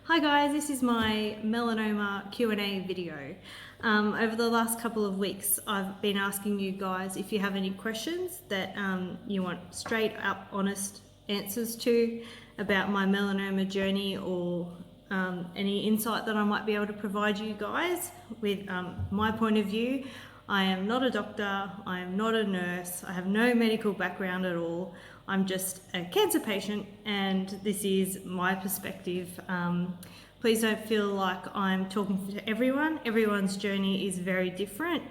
Hi guys, this is my melanoma Q&A video. Over the last couple of weeks I've been asking you guys if you have any questions that you want straight up honest answers to about my melanoma journey, or any insight that I might be able to provide you guys with my point of view. I am not a doctor, I am not a nurse, I have no medical background at all. I'm just a cancer patient and this is my perspective. Please don't feel like I'm talking to everyone. Everyone's journey is very different.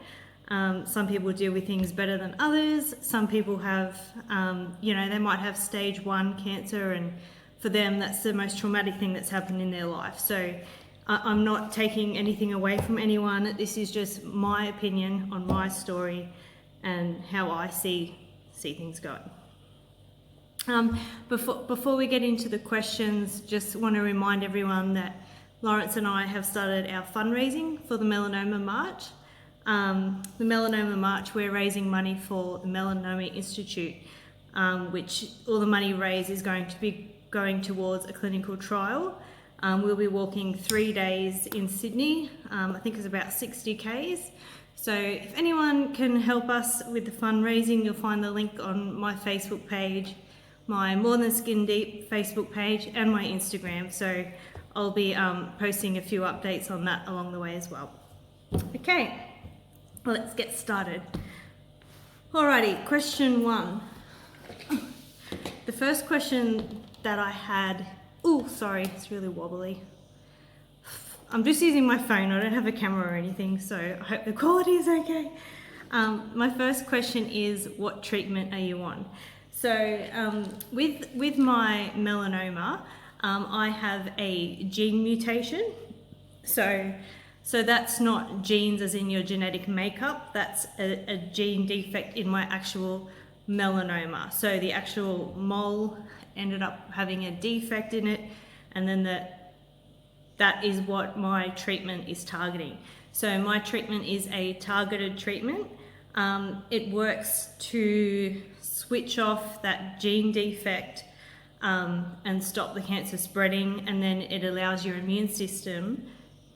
Some people deal with things better than others. Some people have, they might have stage 1 cancer, and for them that's the most traumatic thing that's happened in their life. So I'm not taking anything away from anyone. This is just my opinion on my story and how I see things going. Before we get into the questions, just want to remind everyone that Lawrence and I have started our fundraising for the Melanoma March. The Melanoma March, we're raising money for the Melanoma Institute, which all the money raised is going to be going towards a clinical trial. We'll be walking 3 days in Sydney. I think it's about 60 k's. So if anyone can help us with the fundraising, you'll find the link on my Facebook page, my More Than Skin Deep Facebook page, and my Instagram. So I'll be posting a few updates on that along the way as well. Okay, well, let's get started. Alrighty, question 1. The first question that I had, it's really wobbly. I'm just using my phone, I don't have a camera or anything, so I hope the quality is okay. My first question is, what treatment are you on? So with my melanoma, I have a gene mutation. So that's not genes as in your genetic makeup, that's a gene defect in my actual melanoma. So the actual mole ended up having a defect in it, and then that is what my treatment is targeting. So my treatment is a targeted treatment. It works to switch off that gene defect and stop the cancer spreading, and then it allows your immune system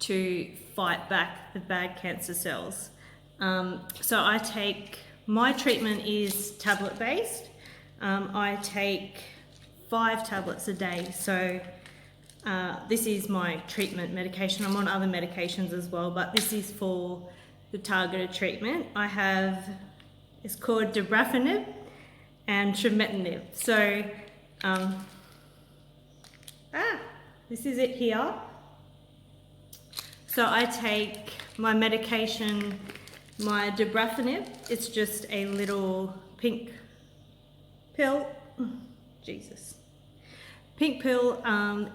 to fight back the bad cancer cells. So my treatment is tablet based. I take 5 tablets a day. So this is my treatment medication. I'm on other medications as well, but this is for the targeted treatment. It's called dabrafenib and trametinib. So this is it here. So I take my medication, my dabrafenib. It's just a little pink pill. Pink pill.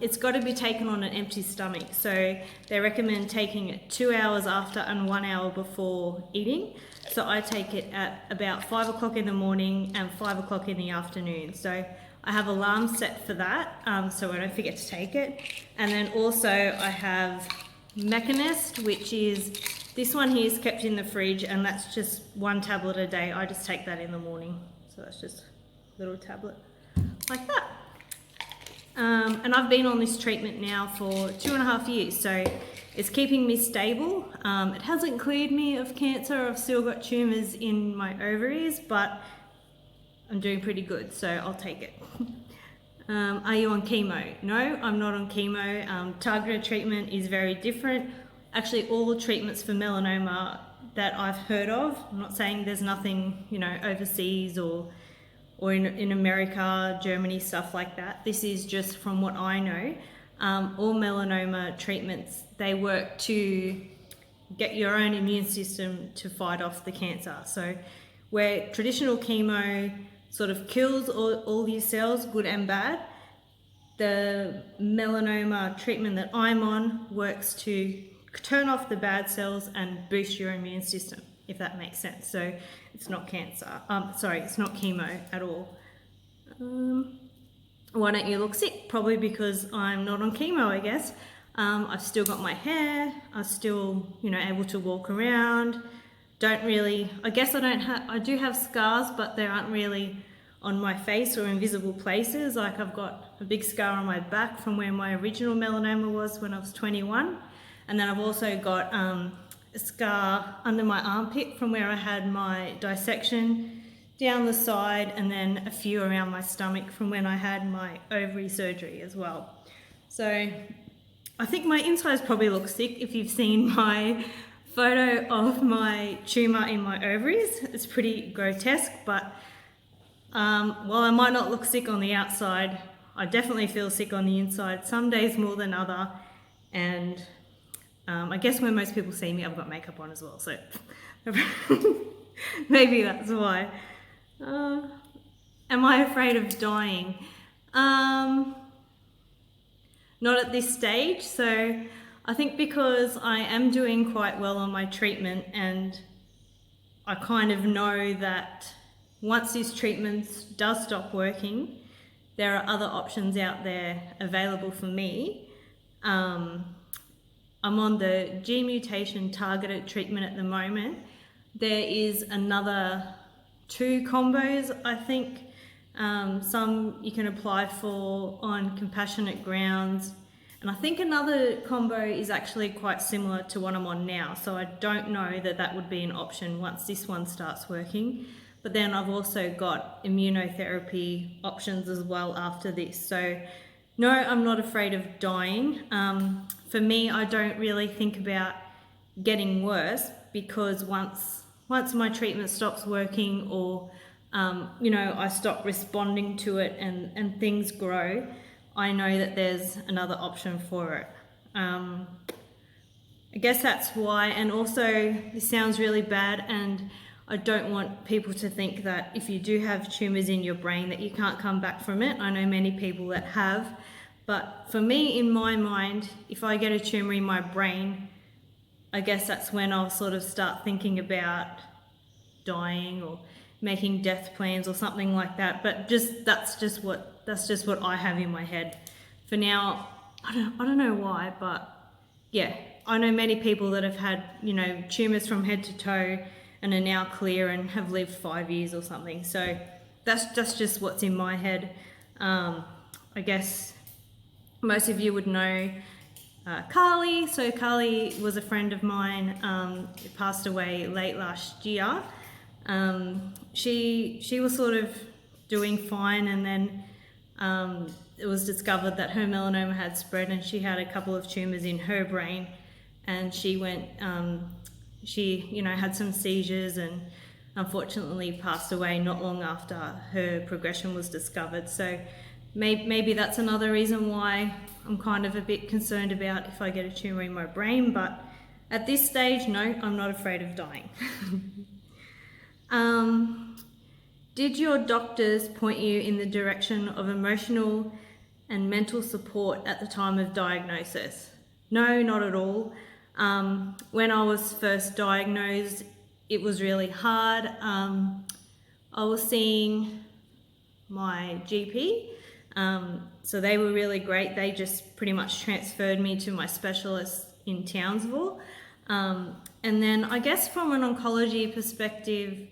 It's got to be taken on an empty stomach. So they recommend taking it 2 hours after and 1 hour before eating. So I take it at about 5 o'clock in the morning and 5 o'clock in the afternoon. So I have alarms set for that, so I don't forget to take it. And then also I have Mechanism, which is, this one here is kept in the fridge, and that's just 1 tablet a day. I just take that in the morning. So that's just a little tablet like that. And I've been on this treatment now for 2.5 years, so it's keeping me stable. It hasn't cleared me of cancer. I've still got tumours in my ovaries, but I'm doing pretty good, so I'll take it. Are you on chemo? No, I'm not on chemo. Targeted treatment is very different. Actually, all the treatments for melanoma that I've heard of, I'm not saying there's nothing, overseas or in America, Germany, stuff like that. This is just from what I know. All melanoma treatments, they work to get your own immune system to fight off the cancer. So where traditional chemo sort of kills all your cells, good and bad, the melanoma treatment that I'm on works to turn off the bad cells and boost your immune system, if that makes sense. So it's not cancer. It's not chemo at all. Why don't you look sick? Probably because I'm not on chemo, I guess. I've still got my hair. I'm still, able to walk around. I guess I do have scars, but they aren't really on my face or in visible places. Like I've got a big scar on my back from where my original melanoma was when I was 21. And then I've also got a scar under my armpit from where I had my dissection down the side, and then a few around my stomach from when I had my ovary surgery as well. So I think my insides probably look sick if you've seen my photo of my tumour in my ovaries. It's pretty grotesque, but while I might not look sick on the outside, I definitely feel sick on the inside, some days more than other. And I guess when most people see me, I've got makeup on as well, so maybe that's why. Am I afraid of dying? Not at this stage. So I think because I am doing quite well on my treatment, and I kind of know that once this treatment does stop working, there are other options out there available for me. I'm on the G mutation targeted treatment at the moment. There is another 2 combos, I think. Some you can apply for on compassionate grounds. And I think another combo is actually quite similar to what I'm on now. So I don't know that that would be an option once this one starts working. But then I've also got immunotherapy options as well after this. So no, I'm not afraid of dying. For me, I don't really think about getting worse, because once my treatment stops working, or I stop responding to it and things grow, I know that there's another option for it. I guess that's why. And also, this sounds really bad, and I don't want people to think that if you do have tumours in your brain that you can't come back from it. I know many people that have, but for me, in my mind, if I get a tumour in my brain, I guess that's when I'll sort of start thinking about dying or making death plans or something like that. But that's just what I have in my head for now. I don't know why, but yeah, I know many people that have had tumours from head to toe and are now clear and have lived 5 years or something. So that's just what's in my head. I guess most of you would know Carly. So Carly was a friend of mine, passed away late last year. She was sort of doing fine, and then it was discovered that her melanoma had spread, and she had a couple of tumours in her brain, and she went, she had some seizures and unfortunately passed away not long after her progression was discovered. So maybe that's another reason why I'm kind of a bit concerned about if I get a tumour in my brain. But at this stage, no, I'm not afraid of dying. Did your doctors point you in the direction of emotional and mental support at the time of diagnosis? No, not at all. When I was first diagnosed, it was really hard. I was seeing my GP, so they were really great. They just pretty much transferred me to my specialist in Townsville. And then I guess from an oncology perspective,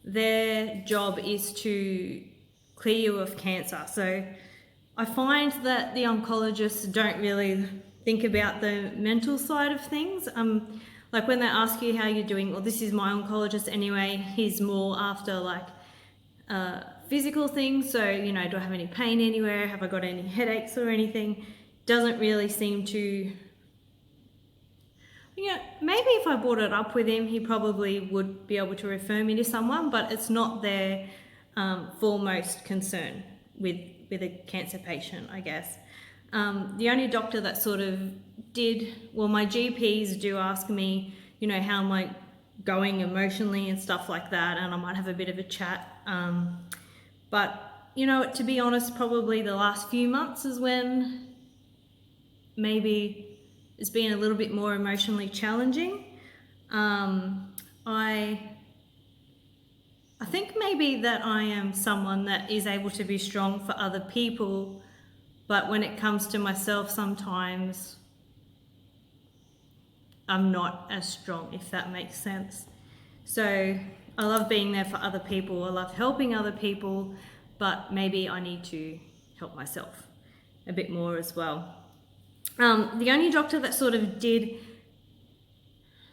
their job is to clear you of cancer. So I find that the oncologists don't really think about the mental side of things. Like when they ask you how you're doing, well, this is my oncologist anyway, he's more after like physical things. So, do I have any pain anywhere? Have I got any headaches or anything? Doesn't really seem to, maybe if I brought it up with him, he probably would be able to refer me to someone, but it's not their foremost concern with a cancer patient, I guess. The only doctor that sort of my GPs do ask me, how am I going emotionally and stuff like that, and I might have a bit of a chat. But, to be honest, probably the last few months is when maybe it's been a little bit more emotionally challenging. I think maybe that I am someone that is able to be strong for other people, but when it comes to myself, sometimes I'm not as strong, if that makes sense. So I love being there for other people. I love helping other people, but maybe I need to help myself a bit more as well. The only doctor that sort of did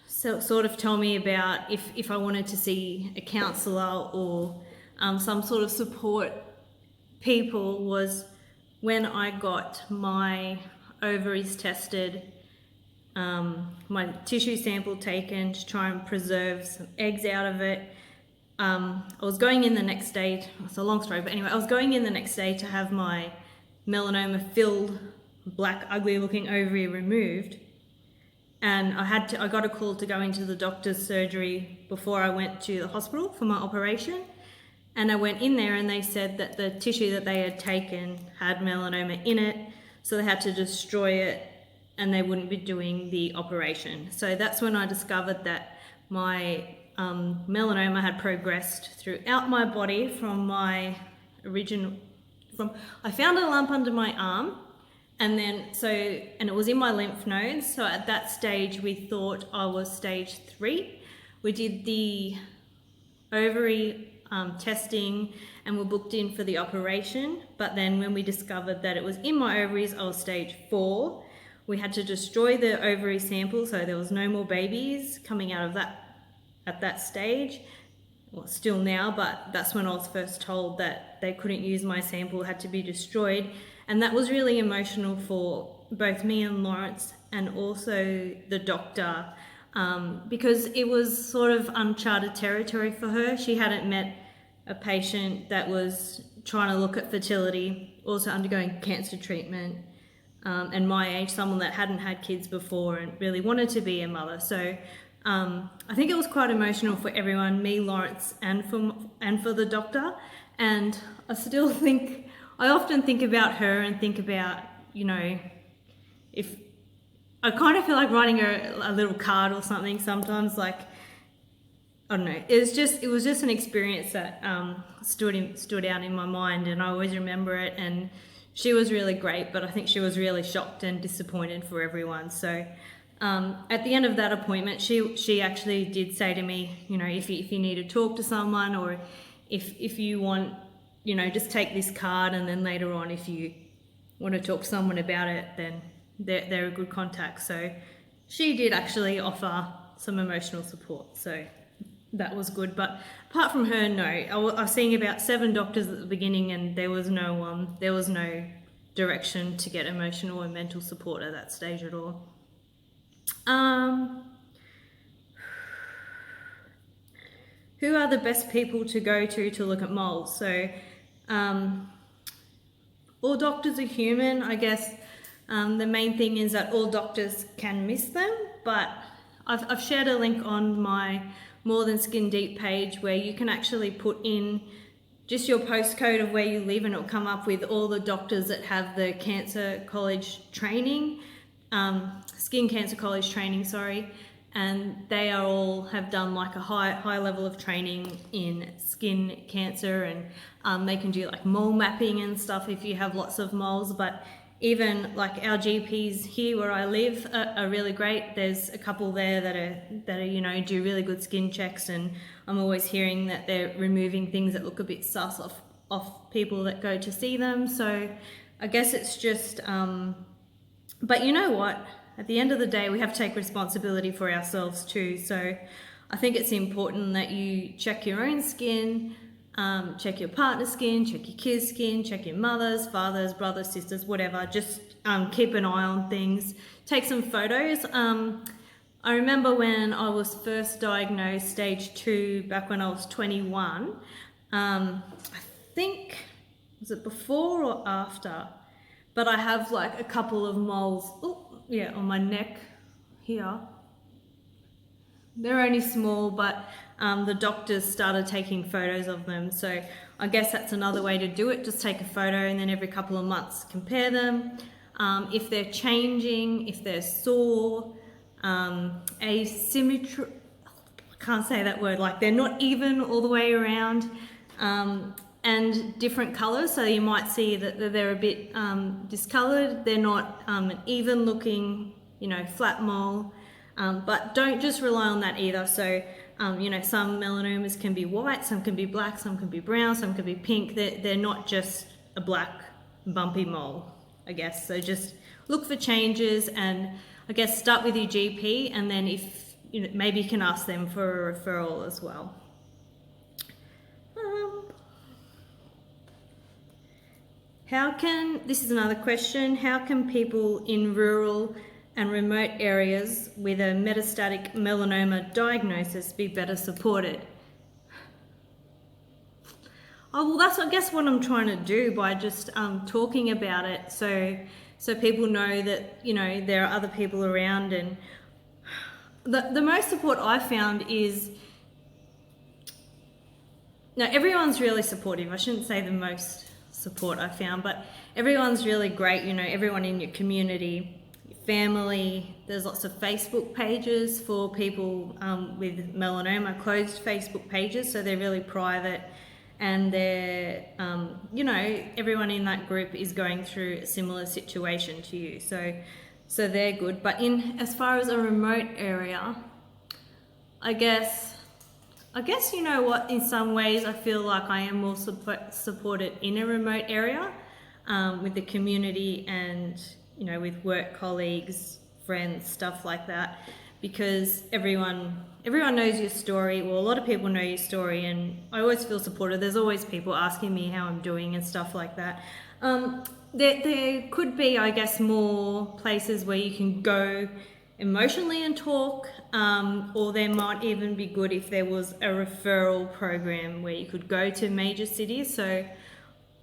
sort of tell me about if I wanted to see a counsellor or some sort of support people was when I got my ovaries tested, my tissue sample taken to try and preserve some eggs out of it. I was going in the next day, it's a long story, but anyway, I was going in the next day to have my melanoma filled, black, ugly looking ovary removed. And I got a call to go into the doctor's surgery before I went to the hospital for my operation. And I went in there and they said that the tissue that they had taken had melanoma in it, so they had to destroy it and they wouldn't be doing the operation. So that's when I discovered that my melanoma had progressed throughout my body from my I found a lump under my arm, and it was in my lymph nodes. So at that stage, we thought I was stage 3. We did the ovary testing and were booked in for the operation. But then when we discovered that it was in my ovaries, I was stage 4. We had to destroy the ovary sample, so there was no more babies coming out of that at that stage. Well, still now, but that's when I was first told that they couldn't use my sample, had to be destroyed. And that was really emotional for both me and Lawrence, and also the doctor, because it was sort of uncharted territory for her. She hadn't met a patient that was trying to look at fertility, also undergoing cancer treatment, and my age, someone that hadn't had kids before and really wanted to be a mother. So I think it was quite emotional for everyone, me, Lawrence, and for the doctor. And I often think about her and think about, if I kind of feel like writing her a little card or something sometimes, like, I don't know. It was just an experience that stood out in my mind, and I always remember it. And she was really great, but I think she was really shocked and disappointed for everyone. So at the end of that appointment, she actually did say to me, if you need to talk to someone, or if you want, just take this card, and then later on, if you want to talk to someone about it, then they're a good contact. So she did actually offer some emotional support, so that was good. But apart from her, no. I was seeing about 7 doctors at the beginning, and there was no direction to get emotional and mental support at that stage at all. Who are the best people to go to look at moles? So all doctors are human, I guess. The main thing is that all doctors can miss them, but I've shared a link on my More Than Skin Deep page where you can actually put in just your postcode of where you live, and it'll come up with all the doctors that have the cancer college training, skin cancer college training, sorry, and they all have done like a high level of training in skin cancer, and they can do like mole mapping and stuff if you have lots of moles. But even like our GPs here where I live are really great. There's a couple there that are do really good skin checks, and I'm always hearing that they're removing things that look a bit sus off people that go to see them. So I guess it's just but you know what? At the end of the day, we have to take responsibility for ourselves too. So I think it's important that you check your own skin, check your partner's skin, check your kids' skin, check your mother's, father's, brothers, sisters, whatever. Just keep an eye on things. Take some photos. I remember when I was first diagnosed stage 2 back when I was 21. I think, was it before or after? But I have like a couple of moles, on my neck here. They're only small, but the doctors started taking photos of them. So I guess that's another way to do it. Just take a photo and then every couple of months compare them. If they're changing, if they're sore, asymmetry, I can't say that word, like they're not even all the way around, and different colors. So you might see that they're a bit discolored. They're not an even looking, flat mole. But don't just rely on that either. So You know, some melanomas can be white, some can be black, some can be brown, some can be pink. They're not just a black bumpy mole, I guess. So just look for changes, and I guess start with your GP, and then if, you know, maybe you can ask them for a referral as well. This is another question, how can people in rural and remote areas with a metastatic melanoma diagnosis be better supported? Oh, well, that's, I guess, what I'm trying to do by just talking about it, so people know that, you know, there are other people around. And the most support I found is, now everyone's really supportive. I shouldn't say the most support I found, but everyone's really great. You know, everyone in your community, your family. There's lots of Facebook pages for people with melanoma, closed Facebook pages, so they're really private, and they're, you know, everyone in that group is going through a similar situation to you, so they're good. But as far as a remote area, I guess, you know what, in some ways I feel like I am more supported in a remote area with the community and, you know, with work colleagues, friends, stuff like that, because everyone knows your story. Well, a lot of people know your story, and I always feel supported. There's always people asking me how I'm doing and stuff like that. There could be, I guess, more places where you can go emotionally and talk, or there might even be good if there was a referral program where you could go to major cities. So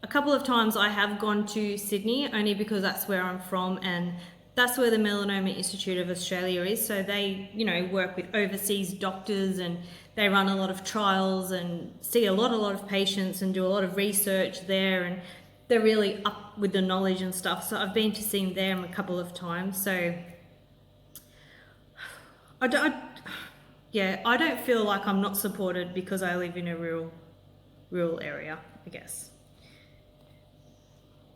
a couple of times I have gone to Sydney, only because that's where I'm from, and that's where the Melanoma Institute of Australia is. So they, you know, work with overseas doctors, and they run a lot of trials and see a lot of patients and do a lot of research there, and they're really up with the knowledge and stuff. So I've been to see them a couple of times. So I don't feel like I'm not supported because I live in a rural area, I guess.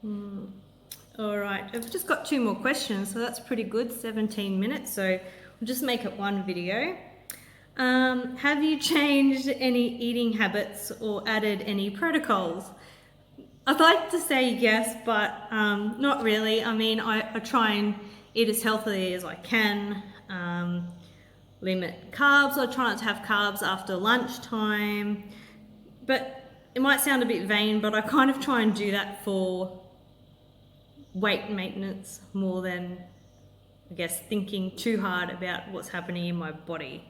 All right, I've just got 2 more questions, so that's pretty good, 17 minutes, so I'll just make it one video. Have you changed any eating habits or added any protocols? I'd like to say yes, but not really. I mean, I try and eat as healthily as I can, limit carbs. I try not to have carbs after lunchtime, but it might sound a bit vain, but I kind of try and do that for weight maintenance more than, I guess, thinking too hard about what's happening in my body.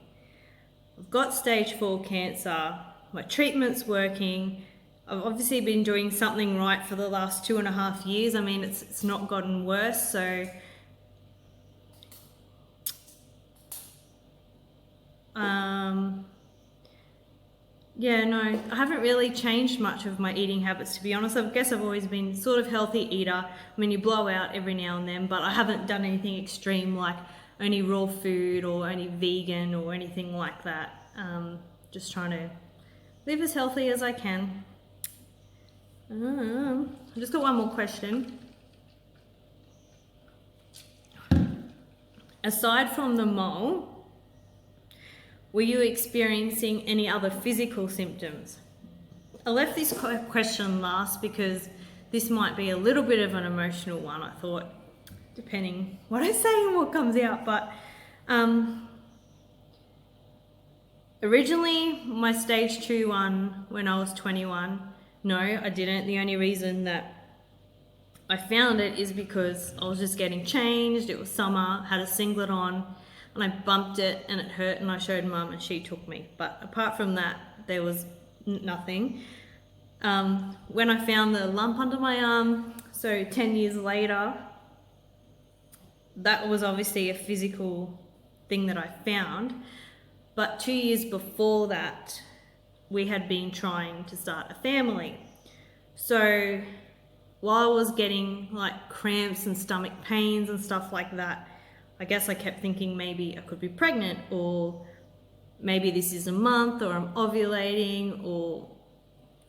I've got stage 4 cancer, my treatment's working. I've obviously been doing something right for the last 2.5 years. I mean, it's not gotten worse, so yeah, no, I haven't really changed much of my eating habits, to be honest. I guess I've always been sort of healthy eater. I mean, you blow out every now and then, but I haven't done anything extreme like only raw food or only vegan or anything like that. Just trying to live as healthy as I can. I've just got one more question. Aside from the mole, were you experiencing any other physical symptoms? I left this question last because this might be a little bit of an emotional one, I thought, depending what I say and what comes out. But originally, my stage 2 one, when I was 21, no, I didn't. The only reason that I found it is because I was just getting changed. It was summer, had a singlet on, and I bumped it and it hurt, and I showed Mum and she took me. But apart from that, there was nothing. When I found the lump under my arm, so 10 years later, that was obviously a physical thing that I found. But 2 years before that, we had been trying to start a family. So while I was getting like cramps and stomach pains and stuff like that, I guess I kept thinking maybe I could be pregnant, or maybe this is a month, or I'm ovulating, or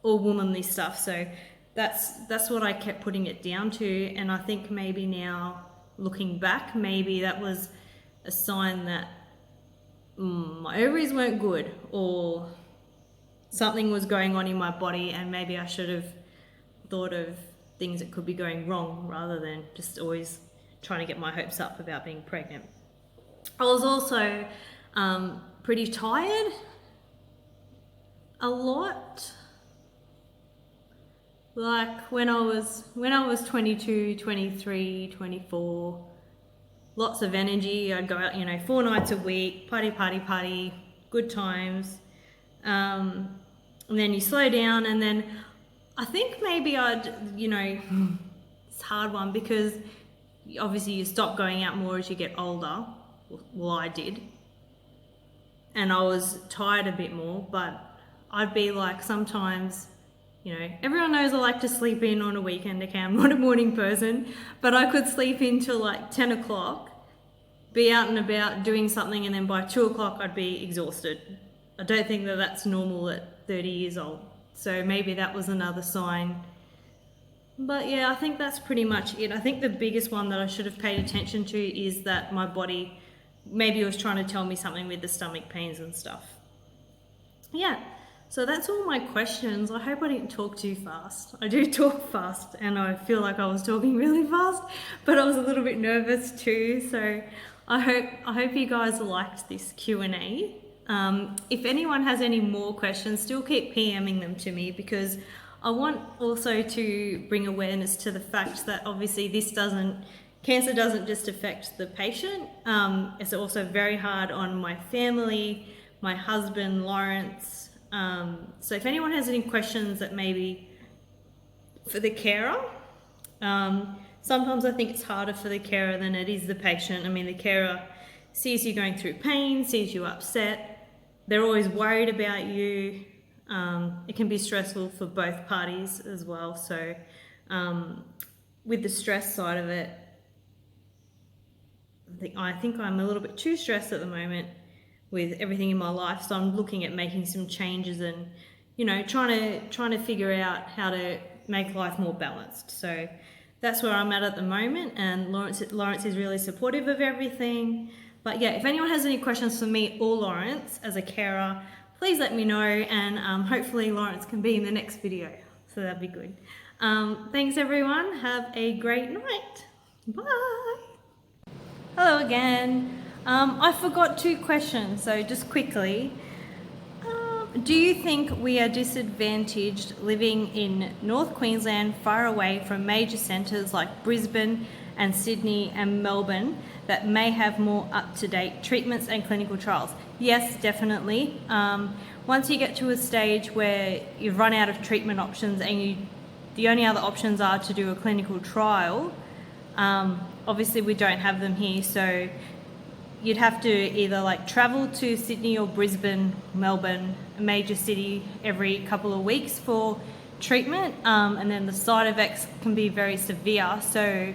womanly stuff. So that's what I kept putting it down to. And I think maybe now, looking back, maybe that was a sign that my ovaries weren't good, or something was going on in my body, and maybe I should have thought of things that could be going wrong rather than just always trying to get my hopes up about being pregnant. I was also pretty tired a lot. Like when I was 22, 23, 24, lots of energy. I'd go out, 4 nights a week, party, good times. And then you slow down, and then I think maybe it's a hard one because obviously you stop going out more as you get older. Well, I did. And I was tired a bit more, but I'd be like sometimes, everyone knows I like to sleep in on a weekend. Okay, I'm not a morning person, but I could sleep in till like 10 o'clock, be out and about doing something, and then by 2 o'clock I'd be exhausted. I don't think that that's normal at 30 years old. So maybe that was another sign. But yeah, I think that's pretty much it. I think the biggest one that I should have paid attention to is that my body maybe was trying to tell me something with the stomach pains and stuff. Yeah, so that's all my questions. I hope I didn't talk too fast. I do talk fast, and I feel like I was talking really fast, but I was a little bit nervous too. So I hope you guys liked this Q&A. If anyone has any more questions, still keep PMing them to me, because I want also to bring awareness to the fact that obviously cancer doesn't just affect the patient. It's also very hard on my family, my husband, Lawrence. So if anyone has any questions that maybe for the carer, sometimes I think it's harder for the carer than it is the patient. I mean, the carer sees you going through pain, sees you upset. They're always worried about you. It can be stressful for both parties as well. So with the stress side of it, I think I'm a little bit too stressed at the moment with everything in my life. So I'm looking at making some changes and, trying to figure out how to make life more balanced. So that's where I'm at the moment. And Lawrence is really supportive of everything. But yeah, if anyone has any questions for me or Lawrence as a carer, please let me know, and hopefully Lawrence can be in the next video. So that'd be good. Thanks everyone. Have a great night. Bye. Hello again. I forgot 2 questions, so just quickly. Do you think we are disadvantaged living in North Queensland, far away from major centres like Brisbane and Sydney and Melbourne, that may have more up-to-date treatments and clinical trials? Yes, definitely. Once you get to a stage where you've run out of treatment options and the only other options are to do a clinical trial, obviously we don't have them here, so you'd have to either travel to Sydney or Brisbane, Melbourne, a major city, every couple of weeks for treatment, and then the side effects can be very severe, so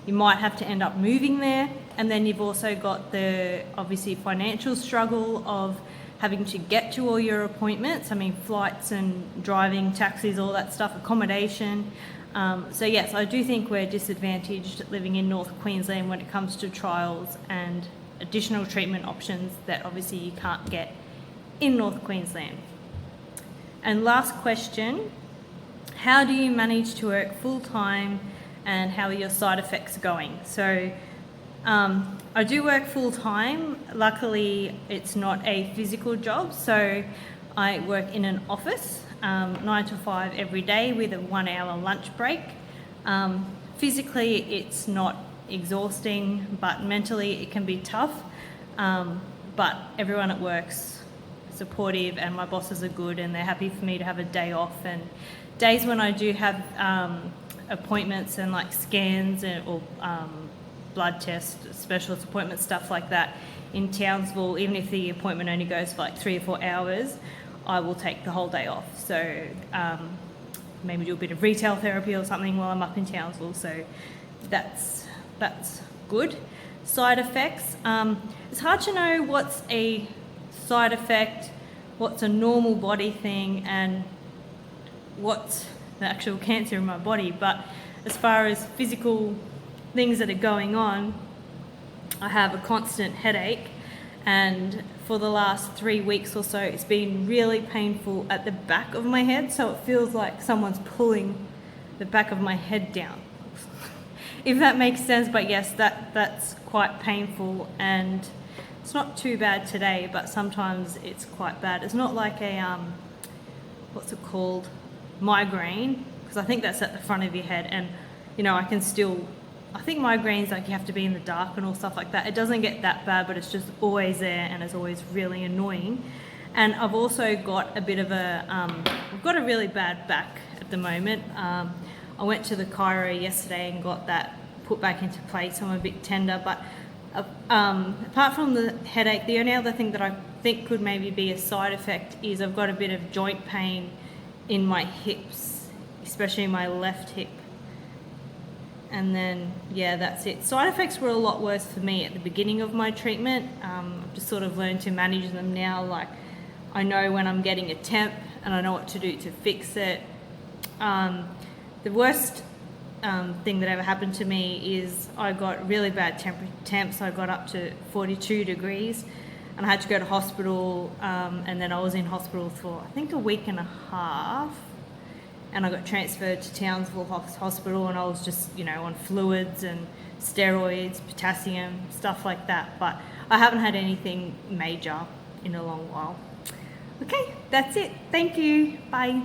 you might have to end up moving there. And then you've also got the obviously financial struggle of having to get to all your appointments. I mean, flights and driving, taxis, all that stuff, accommodation. So yes, I do think we're disadvantaged living in North Queensland when it comes to trials and additional treatment options that obviously you can't get in North Queensland. And last question, how do you manage to work full-time, and how are your side effects going? So I do work full-time. Luckily, it's not a physical job, so I work in an office 9 to 5 every day with a 1-hour lunch break. Physically, it's not exhausting, but mentally it can be tough. But everyone at work's supportive, and my bosses are good, and they're happy for me to have a day off. And days when I do have appointments and scans or blood tests, specialist appointments, stuff like that in Townsville, even if the appointment only goes for 3 or 4 hours, I will take the whole day off. So maybe do a bit of retail therapy or something while I'm up in Townsville. So that's good. Side effects. It's hard to know what's a side effect, what's a normal body thing, and what's the actual cancer in my body. But as far as physical things that are going on, I have a constant headache, And for the last 3 weeks or so, it's been really painful at the back of my head. So it feels like someone's pulling the back of my head down, if that makes sense. But yes, that's quite painful, and it's not too bad today, but sometimes it's quite bad. It's not like a, what's it called? Migraine, because I think that's at the front of your head, and you know, I think migraines, like, you have to be in the dark and all stuff like that. It doesn't get that bad, but it's just always there, and it's always really annoying. And I've also got a bit of a, I've got a really bad back at the moment. I went to the chiro yesterday and got that put back into place. I'm a bit tender, but apart from the headache, the only other thing that I think could maybe be a side effect is I've got a bit of joint pain in my hips, especially my left hip. And then, yeah, that's it. Side effects were a lot worse for me at the beginning of my treatment. I've just sort of learned to manage them now. Like, I know when I'm getting a temp, and I know what to do to fix it. The worst thing that ever happened to me is I got really bad temps. I got up to 42 degrees, and I had to go to hospital, and then I was in hospital for, I think, a week and a half. And I got transferred to Townsville Hospital, and I was just, you know, on fluids and steroids, potassium, stuff like that. But I haven't had anything major in a long while. Okay, that's it. Thank you. Bye.